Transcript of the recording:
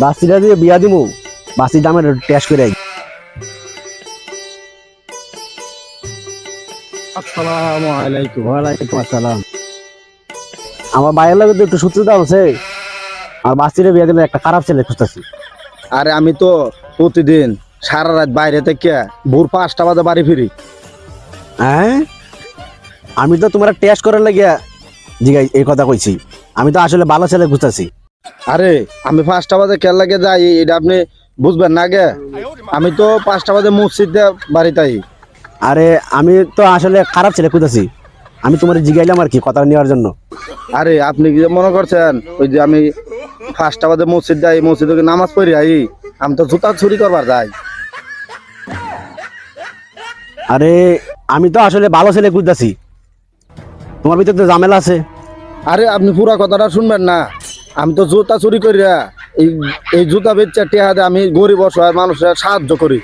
বাস্তিটা দিয়ে বিয়া দিমু, বাস্তির দামের টেস্ট করে আই। আসসালামু আলাইকুম। ওয়ালাইকুম আসসালাম। আমার ভাইয়ের লাগে তো একটু সূত্রতা আছে, আর বাস্তিটা বিয়া দিলে একটা খারাপ ছেলে খুঁজতেছি। আরে আমি তো প্রতিদিন সারা রাত বাইরে থেকে ভোর 5টা বাজে বাড়ি ফিরি। হ্যাঁ, আমি তো তোমার টেস্ট করার লাগিয়া জিগাই এই কথা কইছি। আমি তো আসলে ভালো ছেলে খুঁজতেছি। আরে আমি 5টা বাজে খেয়াল লাগে যাই, এটা আপনি বুঝবেন না গে। আমি তো 5টা বাজে মসজিদে বাড়িতে আই। আরে আমি তো আসলে খারাপ ছেলে খুঁজতেছি, আমি তোমার জিগাইলাম আর কি কথা নেওয়ার জন্য। আরে আপনি কি মনে করছেন ওই যে আমি 5টা বাজে মসজিদ যাই, মসজিদে নামাজ পড়ি আই? আমি তো জুতা চুরি করবার যাই। আরে আমি তো আসলে ভালো ছেলে খুঁজতেছি, তোমার ভিতরে তো ঝামেলা আছে। আরে আপনি পুরা কথাটা শুনবেন না। আমি তো জুতা চুরি করি, এই জুতা বেচা টেহা দিয়ে আমি গরিব অসহায় মানুষের সাহায্য করি।